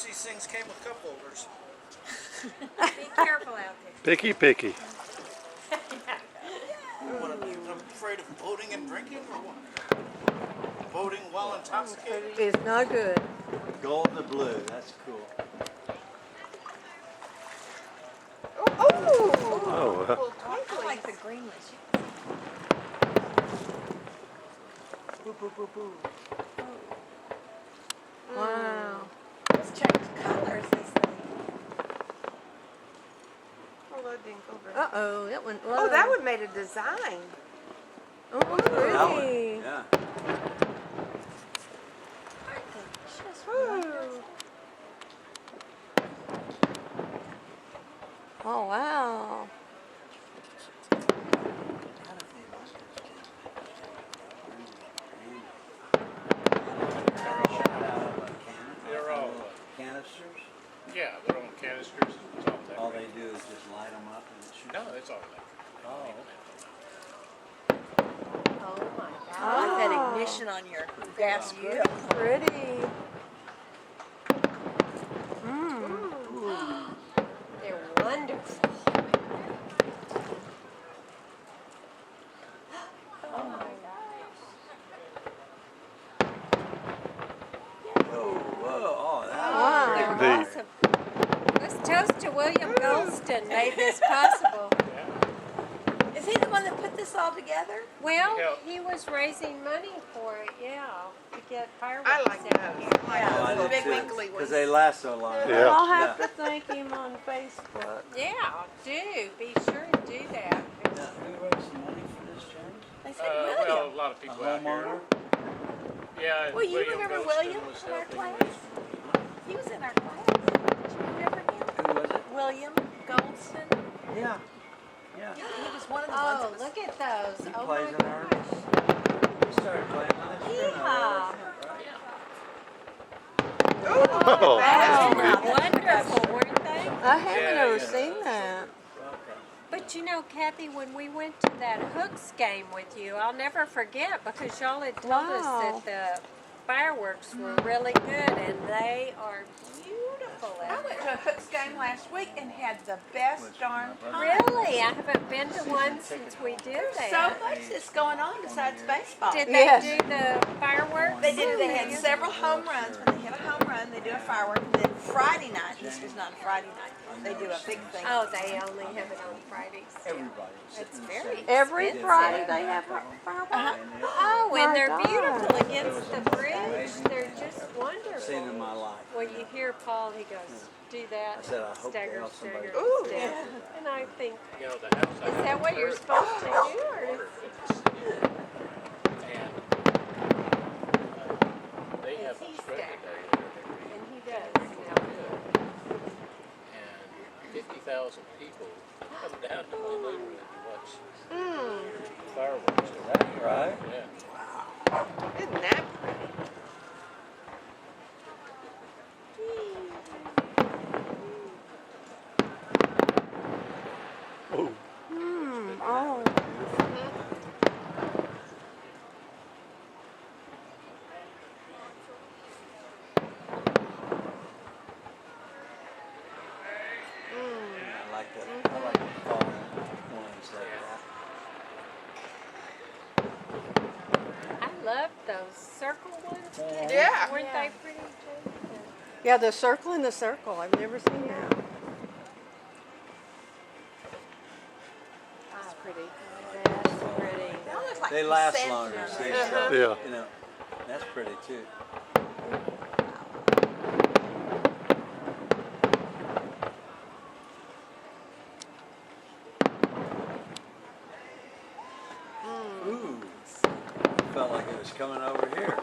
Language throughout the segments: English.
these things came with cup holders. Be careful out there. Picky, picky. What, I'm afraid of boating and drinking or what? Boating while intoxicated? It's not good. Gold to blue, that's cool. Oh! Oh, I like the green ones. Boo, boo, boo, boo. Wow. Let's check the colors this thing. Hello, Dinkelberg. Uh-oh, that one. Oh, that one made a design. Oh, pretty. That one, yeah. Just Woo. Oh, wow. They're all, Canisters? yeah, they're on canisters. It's all that. All they do is just light them up and shoot. No, it's all electric. Oh. Oh my God. I like that ignition on your gas grill. Pretty. They're wonderful. Oh my gosh. Whoa, whoa, oh, that They're Neat. awesome. Let's toast to William Goldston, made this possible. Is he the one that put this all together? Well, Yeah. he was raising money for it, yeah, to get fireworks I like out those. here. I like Oh, I those did big too, winkly because ones. they last so long. Yeah. I'll have to thank him on Facebook. Yeah, do. Be sure to do that. Now, who raised the money for this, James? They said Well, William. a lot of A people out homeowner? here. Yeah, Well, you remember Goldston William was from our helping class? with- He was in our class. Did you remember him? Who was it? William Goldston. Yeah. Yeah. He was one of the ones that was... look at those. He Oh plays my in our- gosh. We started playing last year. Yeehaw. oh. Wow, Neat. wonderful, weren't they? I haven't ever seen that. But you know, Kathy, when we went to that Hooks game with you, I'll never forget because y'all had told us Wow. that the fireworks were really good and they are beautiful. I went to a Hooks game last week and had the best darn time. Really? I haven't been to one since we did So that. much that's going on besides baseball. Did Yes. they do the fireworks? They did. They had several home runs. When they hit a home run, they do a firework. And then Friday night, this was not a Friday night, they do a big thing. Oh, they only have it on Fridays. Everybody was That's sitting very Every expensive. Friday they have fireworks. Oh, My and they're God. beautiful against the bridge. They're just wonderful. seen in my life. Well, you hear Paul, he goes, do that. I said, I hope they stagger, help somebody. stagger, Ooh. stagger. And I think, You know, the house I is that what you're supposed to do? Or is, And they have he a spread staggered? today. And he does. And 50,000 people come down to my neighborhood to watch fireworks. Right? Yeah. Isn't that pretty? Oh. Oh. I like the falling ones like that. I love those circle ones. Yeah. Weren't they pretty too? Yeah, the circle in the circle. I've never seen that. That's pretty. That's pretty. They almost like They last sand longer. dunes. See, Uh-huh. so, Yeah. You know, that's pretty too. Ooh. Felt like it was coming over here.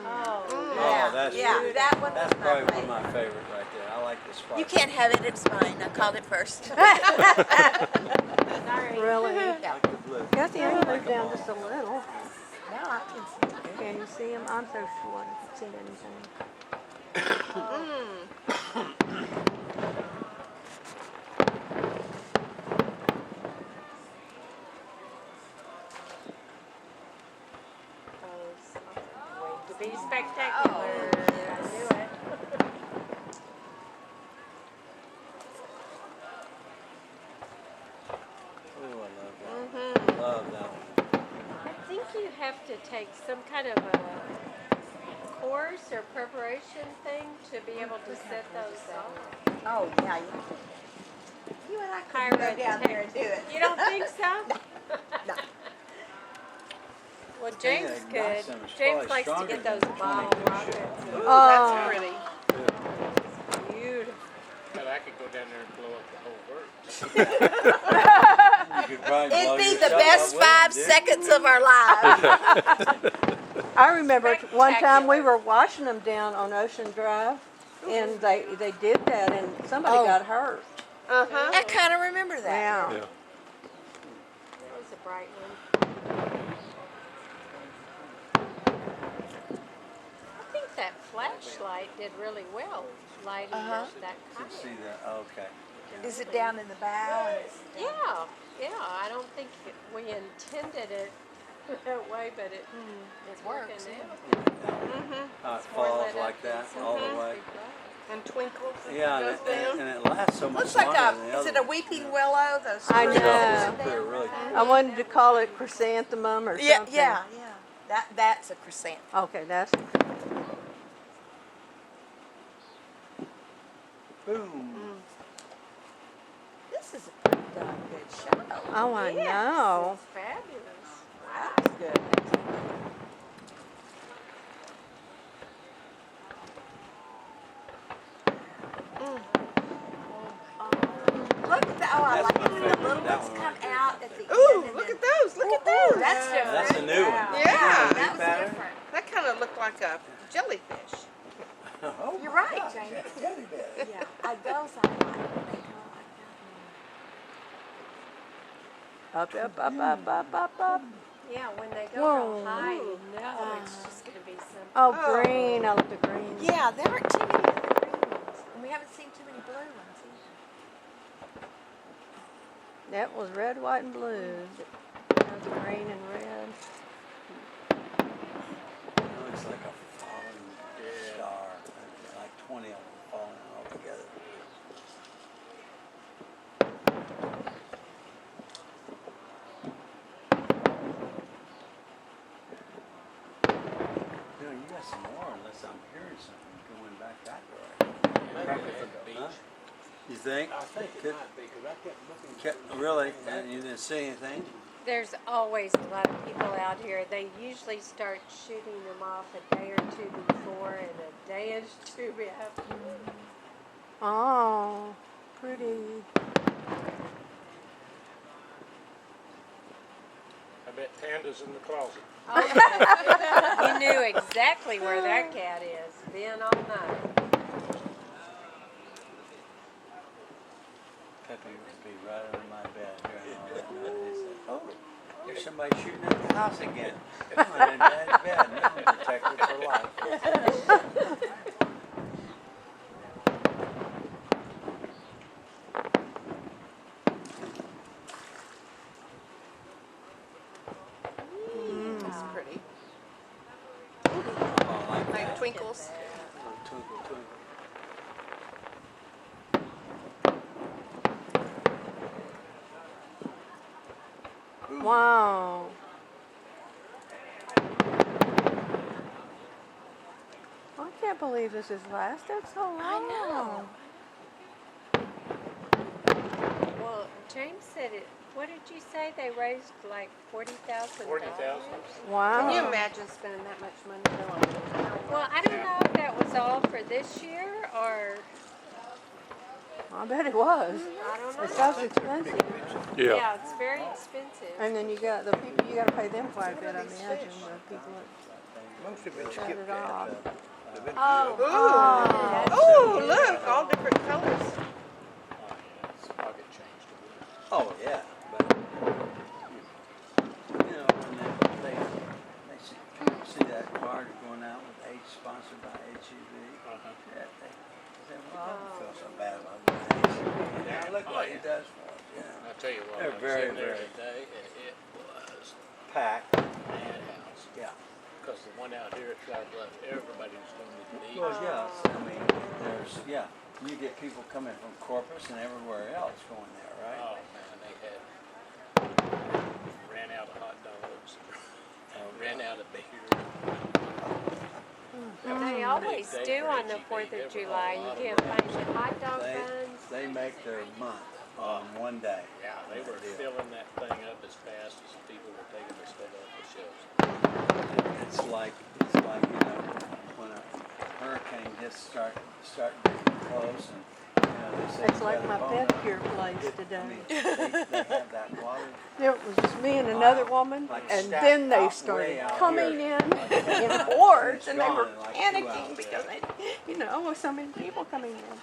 Oh, that's Yeah, pretty. that one was That's my probably one of favorite. my favorite right there. I like the spark. You can't have it, it's mine. I called it first. sorry. Really? I like the blue. Kathy, I can move down just a little. Now I can see it. Can you see them? I'm so short. I can't see anything. spectacular. I knew it. Oh, I love that. Love that one. I think you have to take some kind of a course or preparation thing to be able to set those off. Oh, yeah. You and I could go down there and do it. You don't think so? No. Well, thing James that got could. some is James probably likes to stronger get than those the bottle 22 rockets. Ooh, Oh. that's pretty. Beautiful. But I could go down there and blow up the whole works. You could probably blow It'd be the yourself best up with it, 5 dude. seconds of our lives. I remember one time we Spectacular. were washing them down on Ocean Drive, and they did that, and somebody Oh. got hurt. Uh-huh. I kind of remember that. Yeah. Yeah. That was a bright one. I think that flashlight did really well lighting up that Should see kite. that. Okay. Is it down in the bow? And it's Yeah, yeah. I don't think we intended it that way, but it's working works, now. How it It's more falls lit up like than that some all the big way. lights. And twinkles. Yeah, Goes down. and it lasts so much looks like longer than the is other it a one. weeping willow? Those I spruce know. that They're down? really I wanted to call it chrysanthemum or Yeah, something. yeah, yeah. That's a chrysanthemum. Okay, that's boom. This is a pretty darn good show. oh, I know. It's fabulous. That's good. Look at that. Oh, I That's like my it. The favorite, little that ones one come right there. out at the Ooh, end. look at those. Look at those. That's different. That's a new one. Yeah. That was Pattern? different. That kind of looked like a jellyfish. Oh, You're my right, gosh, Jane. that's jelly bean. Yeah, those I like when they come like that. Up. Yeah, when they go Whoa. real high, you know it's just going to be something. Oh, green. I love the green. Yeah, there aren't too many of the green ones. And we haven't seen too many blue ones either. That was red, white, and blue. That was green and red. It looks like a falling star. Like 20 of them falling all together. You know, you got some more unless I'm hearing something going back that direction. Maybe at the beach. You think? I think it Could- might be, because I kept looking. Really? And you didn't see anything? There's always a lot of people out here. They usually start shooting them off a day or two before and a day or two after. Oh, pretty. I bet Panda's in the closet. You knew exactly where that cat is. Been all night. Peppy would be right under my bed during all that night. He said, oh, there's somebody shooting at the house again. I'm in Dad's bed. Now I'm protected for life. That's pretty. Oh, like Like that. twinkles. Little twinkle, twinkle. Wow. I can't believe this has lasted so long. I know. Well, James said it. What did you say? They raised like $40,000. $40,000. Wow. Can you imagine spending that much money on it? Well, I don't know if that was all for this year or I bet it was. I don't know. It's so expensive. Yeah. Yeah, it's very expensive. And then you got the people, you got to pay them quite a bit, I imagine, the people Most of that it's set it off. Oh, Ooh. Oh, look, all different colors. Oh, yeah, it's pocket change to it. Oh, yeah. But, you know, when they see, people see that card going out with H sponsored by HEB, yeah, they say, well, I don't feel so bad about HEB. Now look what he does for us, you know. I'll tell you what, They're I was very, in there very today, and it was Packed. madhouse. Yeah. because the one out here at Flower Bluff, everybody was going to the beach. Well, yes, I mean, you get people coming from Corpus and everywhere else going there, right? Oh man, they had ran out of hot dogs, ran out of beer. They always do on the 4th of July. You can't find the hot dog buns. They make their month on one day. Yeah, they were filling that thing up as fast as people were taking their stuff off the shelves. It's like when a hurricane just start getting close, and they say It's you like gotta my phone pedicure it. place I today. mean, they have that water. It was just me and another woman, Like and stacked then they out started way out coming here. in hordes, and they were gone in like 2 panicking hours. because with so many people coming in.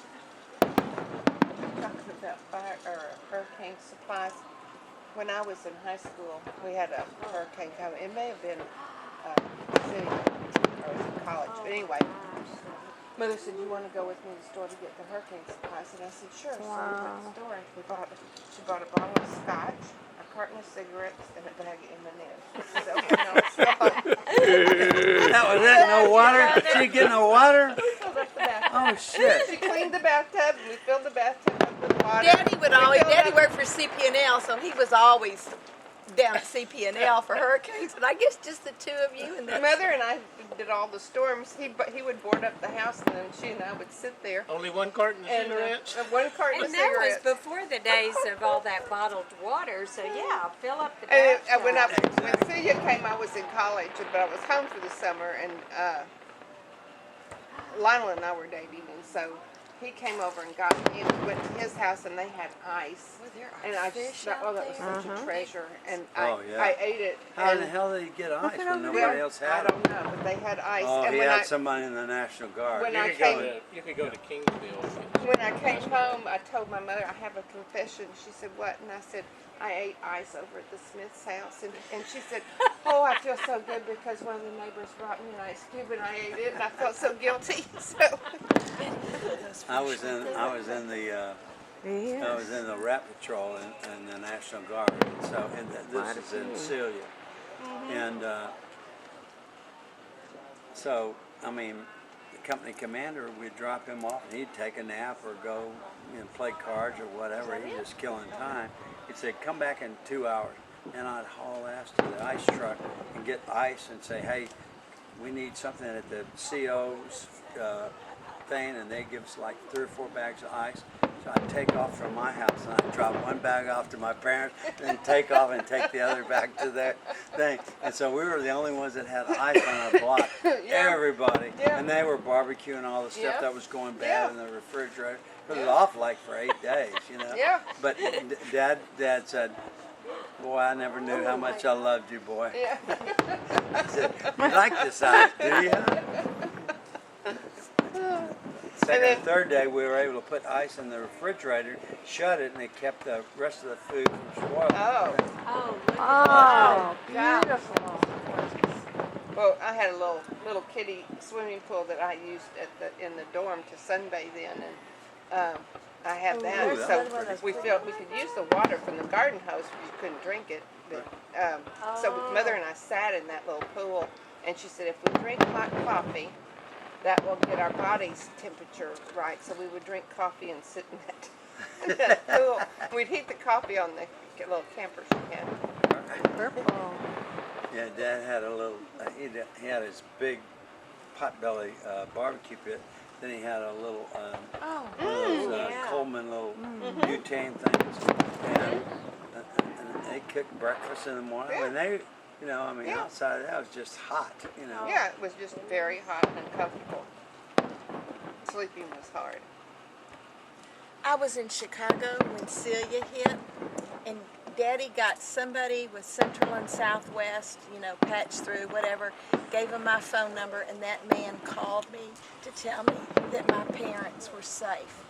Talking about fire or hurricane supplies. When I was in high school, we had a hurricane come. It may have been city or it was in college, but anyway. Mother said, "You want to go with me to the store to get the hurricane supplies?" And I said, "Sure." So we went to the store and she bought a bottle of scotch, a carton of cigarettes, and a bag of M&Ms. So That was it. No water. She get no water. we filled up the bathtub. Oh shit. She cleaned the bathtub, and we filled the bathtub up with water. Daddy would always, filled Daddy up- worked for CP&L, so he was always down at CP&L for hurricanes. But I guess just the two of you and then Mother and I did all the storms. He would board up the house, and then she and I would sit there. Only one carton of And cigarettes. one carton of And that was cigarettes. before the days of all that bottled water. So yeah, fill up the And bathtub. when Celia came, I was in college, but I was home for the summer, and Lionel and I were dating, and so he came over and got me, and we went to his house, and they had ice. there are And I fish just thought, out oh, that was there. such a treasure, and Oh, yeah. I ate it. How in and, the hell did he get ice when well, nobody else I had it? don't know, but they had ice. Oh, and he when had I somebody in the National Guard. when You I could came, go to Kingsville. when I came home, I told my mother I have a confession. She said, "What?" And I said, "I ate ice over at the Smith's house." And she said, "Oh, I feel so good because one of the neighbors brought me an ice cube and I ate it, and I felt so guilty." So I was in the Rat Patrol in the National Guard. So this is in Celia, and so I mean, the company commander, we'd drop him off, and he'd take a nap or go, play cards or whatever. He's just killing time. He'd say, "Come back in 2 hours," and I'd haul ass to the ice truck and get ice and say, "Hey, we need something at the CO's thing," and they give us like 3 or 4 bags of ice. So I'd take off from my house and I'd drop one bag off to my parents, then take off and take the other back to their thing. And so we were the only ones that had ice on our block. Everybody. Yeah. And they were barbecuing all the stuff Yeah. that was going bad Yeah. in the refrigerator. It was off like for 8 days, Yeah. But Dad said, "Boy, I never knew how much I loved you, boy." yeah. I said, "You like this ice, do you?" Second and third day, we were able to put ice in the refrigerator, shut it, and it kept the rest of the food from spoiling. Oh, Oh, Oh, God. beautiful. well, I had a little kiddie swimming pool that I used in the dorm to sunbathe in, and I had that. Ooh, So that's we could use the water from the garden hose, but you couldn't drink it. But, so Mother and I sat in that little pool, and she said, "If we drink hot coffee, that will get our body's temperature right." So we would drink coffee and sit in that pool. We'd heat the coffee on the little camper she had. Purple. Yeah, Dad had a little. He had his big potbelly barbecue pit. Then he had a little one of those yeah. Coleman little butane things, and they cooked breakfast in the morning. Yeah. And they, Yeah. outside of that was just hot. Yeah, it was just very hot and uncomfortable. Sleeping was hard. I was in Chicago when Celia hit, and Daddy got somebody with Central and Southwest, patched through, whatever, gave him my phone number, and that man called me to tell me that my parents were safe.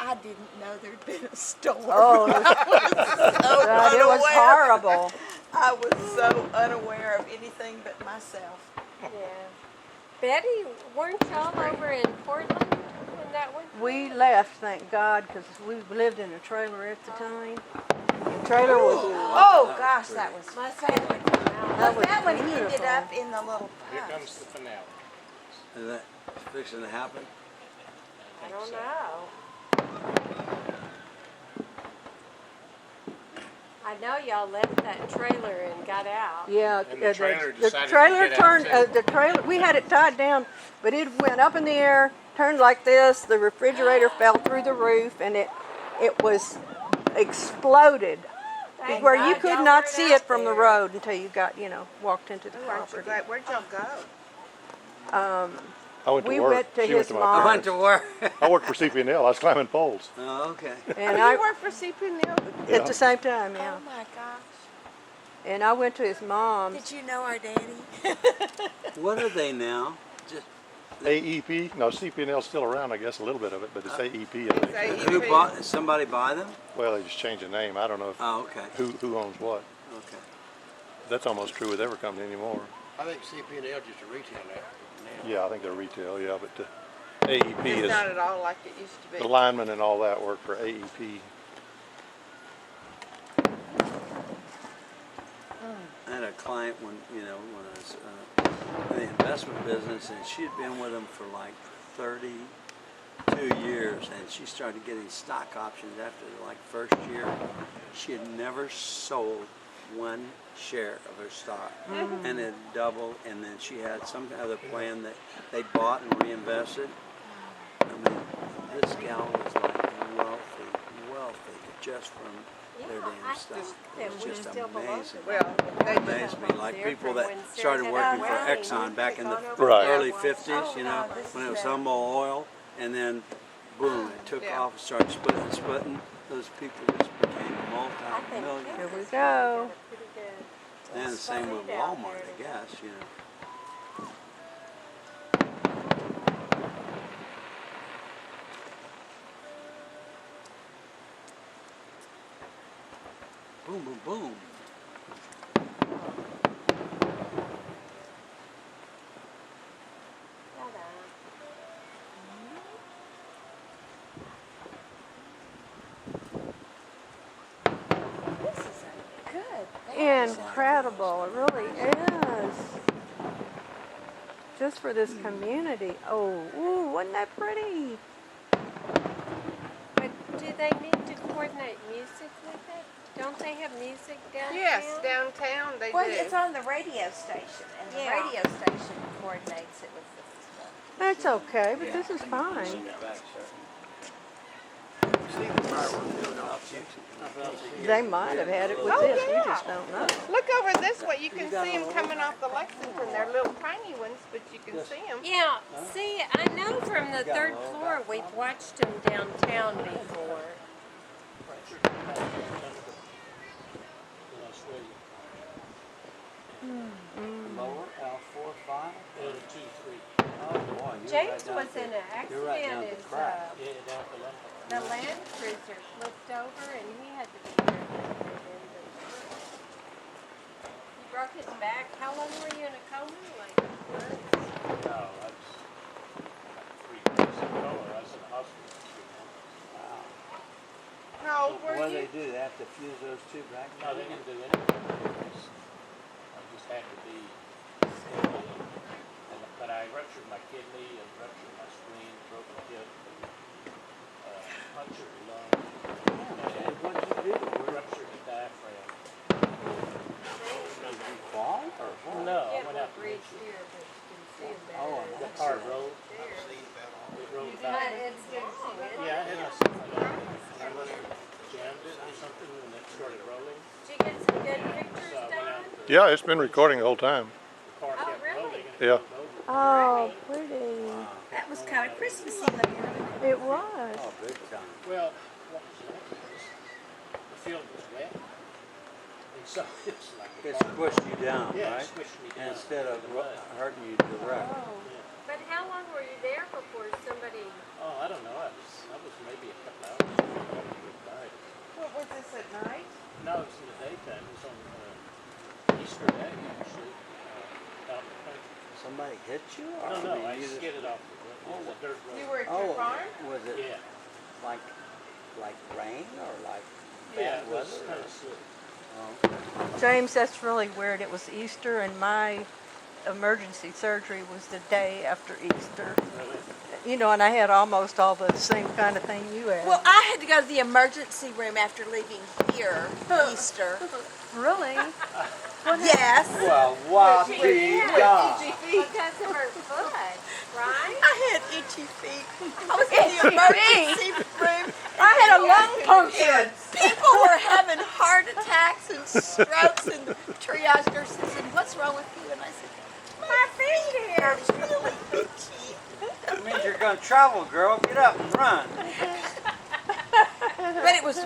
I didn't know there'd been a storm. Oh, I was so God, it was unaware. horrible. I was so unaware of anything but myself. yeah. Betty, weren't y'all over in Portland when that one? We left, thank God, because we lived in a trailer at the time. The trailer was, Oh gosh, that was My fabulous. favorite. that was That one ended beautiful. up in the little Here pub. comes the finale. Is that fixing to happen? I don't know. I know y'all left that trailer and got out. Yeah, And the trailer the decided to trailer get out turned, too. the trailer, we had it tied down, but it went up in the air, turned like this, the refrigerator fell through the roof, and it was exploded. Thank Where you God could y'all not weren't see out it from the there. road until you got, walked into the Ooh, aren't you property. glad? Where'd y'all go? I went to We work. went to She went his to my mom. I went to work. I worked for CP&L. I was climbing poles. Oh, okay. And You work for CP&L? at the same time, yeah. Oh my gosh. And I went to his mom's. Did you know our daddy? What are they now? Just AEP. No, CP&L's still around, I guess, a little bit of it, but it's AEP, I think. who bought? Somebody buy them? Well, they just changed the name. I don't know Oh, okay. who owns what. Okay. That's almost true with every company anymore. I think CP&L just a retail now. Yeah, I think they're retail, yeah, but AEP It's is, not at all like it used to be. the linemen and all that work for AEP. I had a client when I was in the investment business, and she had been with them for like 32 years, and she started getting stock options after like first year. She had never sold one share of her stock, and it doubled. And then she had some other plan that they bought and reinvested. I mean, this gal was like wealthy just from their damn stock. It was just amazing. Well, they Amazed me, like people that started working for Exxon back in the Right. early 50s, when it was Humboldt oil, and then boom, it took Yeah. off and started splitting. Those people just became multi-millionaires. Here we go. And the same with Walmart, I guess, Boom, boom, boom. This is good. Incredible, it really is. Just for this community. Oh, ooh, wasn't that pretty? But do they need to coordinate music with it? Don't they have music downtown? Yes, downtown they Well, do. it's on the radio station, and the Yeah. radio station coordinates it with the stuff. That's okay, but this is fine. See the fireworks going off. They might have had it with Oh, this, we yeah. just don't know. Look over this way. You can see them coming off the Lexington. They're little tiny ones, but you can see them. Yeah, see, I know from the third floor we've watched them downtown before. Lower, L4, 5. 1, 2, 3. Oh, boy. James was in an You're right down accident. at the crack. Yeah, down at the left. The Land Cruiser flipped over and he had to be there. He broke his back. How long were you in a coma? Like months? No, that's 3 days ago. I was in the hospital for 3 months. How old were What do you? they do? They have to fuse those two back No, they didn't do anything. I just had to be steady. But I ruptured my kidney and ruptured my spleen, broke my hip, punctured the lung, and What did you do? ruptured the diaphragm. Did you fall or what? No, I Can't went out look the reach windshield. here, but you can see it Oh, better. on The that car side. rolled. It rolled But back. it's good to see it. Yeah, I had my I jammed it or something and it started rolling. Did you get some good pictures So I went out done? the Yeah, it's been recording the whole time. car Oh, kept really? rolling and it Yeah. rolled over. Oh, pretty. That was kind of Christmassy looking. It was. Oh, big time. Well, what was that? The field was wet. And so it's like a It's car. pushed you down, Yeah, right? it squished me down. Instead of in the mud. hurting you direct. But how long were you there before somebody? Oh, I don't know. I was maybe a couple hours before I died. What was this at night? No, it was in the daytime. It was on Easter Day, actually. Out in the country. So Somebody hit you? Or No, did I you just- skidded off the road. It was a dirt road. You were at Oh, your farm? was it Yeah, like rain or like yeah, bad it was weather? kind of slick. James, that's really weird. It was Easter, and my emergency surgery was the day after Easter. Really? You know, and I had almost all the same kind of thing you had. Well, I had to go to the emergency room after leaving here Easter. Really? Yes. Well, what be God? Because of her foot, right? I had itchy feet. I was in the emergency room. I had a lung puncture. People were having heart attacks and strokes, and the triage nurse said, "What's wrong with you?" And I said, "My feet are really itchy." That means you're gonna travel, girl. Get up and run. But it was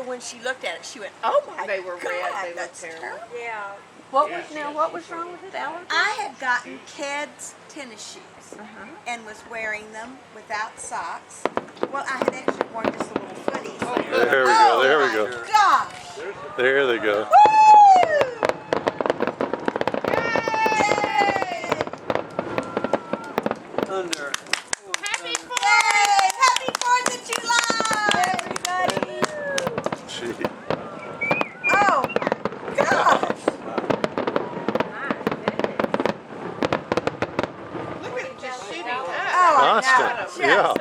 when she looked at it, she went, "Oh my They were God, red. They looked that's terrible. Yeah. What was wrong with it, Alan? I had gotten Ked's tennis shoes and was wearing them without socks. Well, I had actually worn just a little footies. There we go, there we Oh go. my gosh! There they go. Woo! Thunder. Yay! Happy 4th of July, everybody! Gee. Oh my gosh! Look at it just shooting up. Oh, I know. Constant, yeah.